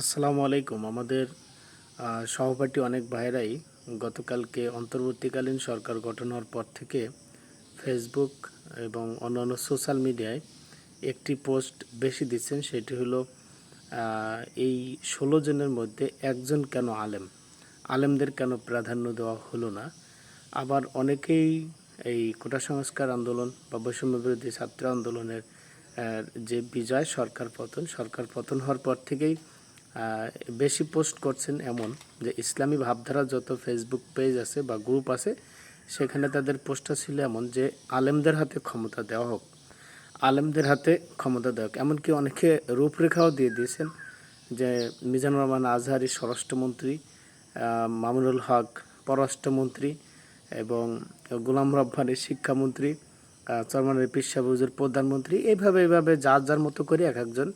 আসসালামু আলাইকুম। আমাদের সহপাঠী অনেক ভাইরাই গতকালকে অন্তর্বর্তীকালীন সরকার গঠন হওয়ার পর থেকে ফেসবুক এবং অন্যান্য সোশ্যাল মিডিয়ায় একটি পোস্ট বেশি দিচ্ছেন। সেটি হলো এই ১৬ জনের মধ্যে একজন কেন আলেম? আলেমদের কেন প্রাধান্য দেওয়া হলো না? আবার অনেকেই এই কোটা সংস্কার আন্দোলন বা বৈষম্য বিরোধী ছাত্র আন্দোলনের যে বিজয় সরকার পতন হওয়ার পর থেকেই বেশি পোস্ট করছেন এমন যে ইসলামী ভাবধারা যত ফেসবুক পেজ আছে বা গ্রুপ আছে সেখানে তাদের পোস্টটা ছিল এমন যে আলেমদের হাতে ক্ষমতা দেওয়া হোক, আলেমদের হাতে ক্ষমতা দেওয়া হোক। এমনকি অনেকে রূপরেখাও দিয়ে দিয়েছেন যে মিজানুর রহমান আজহারি স্বরাষ্ট্রমন্ত্রী, মামুনুল হক পররাষ্ট্রমন্ত্রী এবং গোলাম রব্বানী শিক্ষামন্ত্রী, চরমানের পীর সাহেব হুজুর প্রধানমন্ত্রী, এইভাবে যার যার মতো করে এক একজন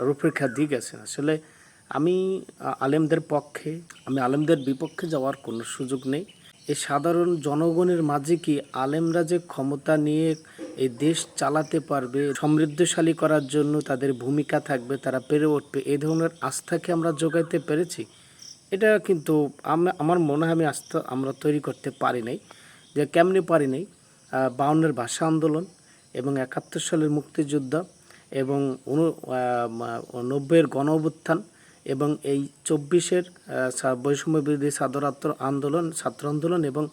রূপরেখা দিয়ে গেছেন। আসলে আমি আলেমদের বিপক্ষে যাওয়ার কোনো সুযোগ নেই। এই সাধারণ জনগণের মাঝে কি আলেমরা যে ক্ষমতা নিয়ে এই দেশ চালাতে পারবে, সমৃদ্ধশালী করার জন্য তাদের ভূমিকা থাকবে, তারা পেরে উঠবে, এই ধরনের আস্থাকে আমরা যোগাইতে পেরেছি? এটা কিন্তু আমার মনে হয় আস্থা আমরা তৈরি করতে পারি নাই। যে কেমনে পারি নাই? ৫২-এর ভাষা আন্দোলন এবং ৭১ সালের মুক্তিযুদ্ধ এবং ৯০-এর গণ অভ্যুত্থান এবং এই ২৪-এর বৈষম্য বিরোধী ছাত্র আন্দোলন এবং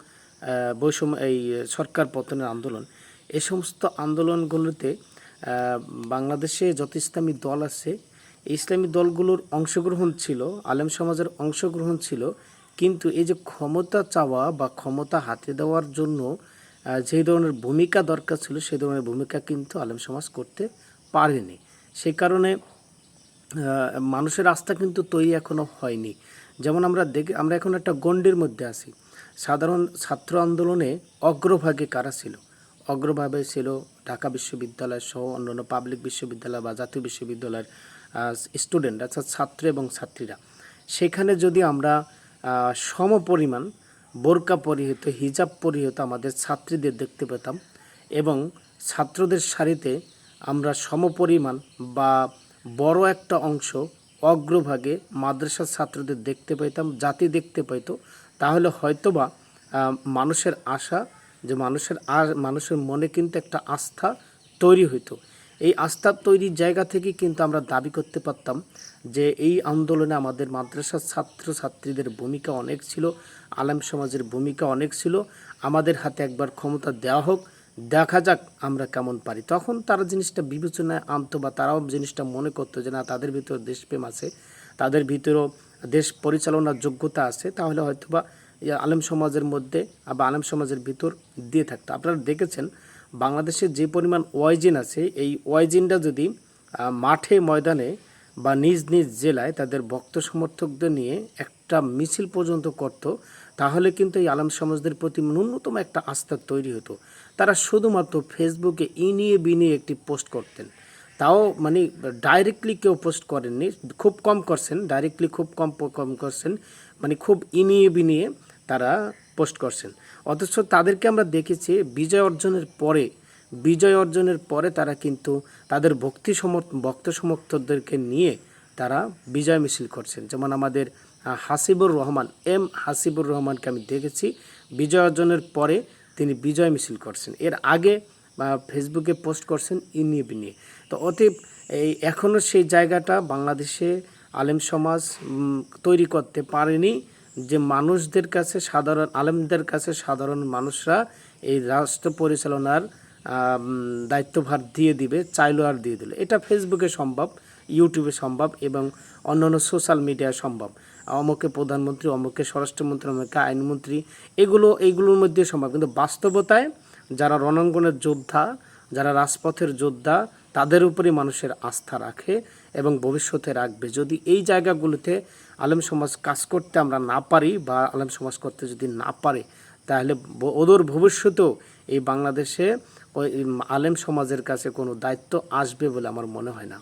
এই সরকার পতনের আন্দোলন, এই সমস্ত আন্দোলনগুলোতে বাংলাদেশে যত ইসলামী দল আছে, এই ইসলামী দলগুলোর অংশগ্রহণ ছিল, আলেম সমাজের অংশগ্রহণ ছিল। কিন্তু এই যে ক্ষমতা চাওয়া বা ক্ষমতা হাতে দেওয়ার জন্য যে ধরনের ভূমিকা দরকার ছিল, সেই ধরনের ভূমিকা কিন্তু আলেম সমাজ করতে পারেনি। সেই কারণে মানুষের আস্থা কিন্তু তৈরি এখনও হয়নি। যেমন আমরা এখন একটা গণ্ডির মধ্যে আছি। সাধারণ ছাত্র আন্দোলনে অগ্রভাগে কারা ছিল? অগ্রভাগে ছিল ঢাকা বিশ্ববিদ্যালয় সহ অন্যান্য পাবলিক বিশ্ববিদ্যালয় বা জাতীয় বিশ্ববিদ্যালয়ের স্টুডেন্ট, অর্থাৎ ছাত্র এবং ছাত্রীরা। সেখানে যদি আমরা সমপরিমাণ বোরকা পরিহিত, হিজাব পরিহিত আমাদের ছাত্রীদের দেখতে পেতাম এবং ছাত্রদের সারিতে আমরা সমপরিমাণ বা বড় একটা অংশ অগ্রভাগে মাদ্রাসার ছাত্রদের দেখতে পেতাম, জাতি দেখতে পেত, তাহলে হয়তোবা মানুষের আশা যে মানুষের মনে কিন্তু একটা আস্থা তৈরি হইতো। এই আস্থা তৈরির জায়গা থেকে কিন্তু আমরা দাবি করতে পারতাম যে এই আন্দোলনে আমাদের মাদ্রাসার ছাত্রছাত্রীদের ভূমিকা অনেক ছিল, আলেম সমাজের ভূমিকা অনেক ছিল। আমাদের হাতে একবার ক্ষমতা দেওয়া হোক, দেখা যাক আমরা কেমন পারি। তখন তারা জিনিসটা বিবেচনায় আনতো বা তারাও জিনিসটা মনে করতো যে না, তাদের ভিতর দেশপ্রেম আছে, তাদের ভিতরেও দেশ পরিচালনার যোগ্যতা আছে, তাহলে হয়তোবা আলেম সমাজের মধ্যে বা আলেম সমাজের ভিতর দিয়ে থাকতো। আপনারা দেখেছেন বাংলাদেশে যে পরিমাণ ওয়াইজিন আছে, এই ওয়াইজিনটা যদি মাঠে ময়দানে বা নিজ নিজ জেলায় তাদের ভক্ত সমর্থকদের নিয়ে একটা মিছিল পর্যন্ত করত, তাহলে কিন্তু এই আলেম সমাজদের প্রতি ন্যূনতম একটা আস্থা তৈরি হতো। তারা শুধুমাত্র ফেসবুকে ইনিয়ে বিনিয়ে একটি পোস্ট করতেন, তাও মানে ডাইরেক্টলি কেউ পোস্ট করেননি, খুব কম করছেন, ডাইরেক্টলি খুব কম করছেন, মানে খুব ইনিয়ে বিনিয়ে তারা পোস্ট করছেন। অথচ তাদেরকে আমরা দেখেছি বিজয় অর্জনের পরে তারা কিন্তু তাদের ভক্ত সমর্থকদেরকে নিয়ে তারা বিজয় মিছিল করছেন। যেমন আমাদের হাসিবুর রহমানকে আমি দেখেছি বিজয় অর্জনের পরে তিনি বিজয় মিছিল করছেন, এর আগে ফেসবুকে পোস্ট করছেন ইনিয়ে বিনিয়ে। তো অতএব এখনও সেই জায়গাটা বাংলাদেশে আলেম সমাজ তৈরি করতে পারেনি যে আলেমদের কাছে সাধারণ মানুষরা এই রাষ্ট্র পরিচালনার দায়িত্বভার দিয়ে দিবে, চাইলেও আর দিয়ে দিল। এটা ফেসবুকে সম্ভব, ইউটিউবে সম্ভব এবং অন্যান্য সোশ্যাল মিডিয়ায় সম্ভব। অমুকে প্রধানমন্ত্রী, অমুকে স্বরাষ্ট্রমন্ত্রী, অমুকে আইনমন্ত্রী, এইগুলোর মধ্যে সম্ভব। কিন্তু বাস্তবতায় যারা রণাঙ্গনের যোদ্ধা, যারা রাজপথের যোদ্ধা, তাদের উপরই মানুষের আস্থা রাখে এবং ভবিষ্যতে রাখবে। যদি এই জায়গাগুলোতে আলেম সমাজ কাজ করতে আমরা না পারি বা আলেম সমাজ করতে যদি না পারে, তাহলে ওদের ভবিষ্যতেও এই বাংলাদেশে ওই আলেম সমাজের কাছে কোনো দায়িত্ব আসবে বলে আমার মনে হয় না।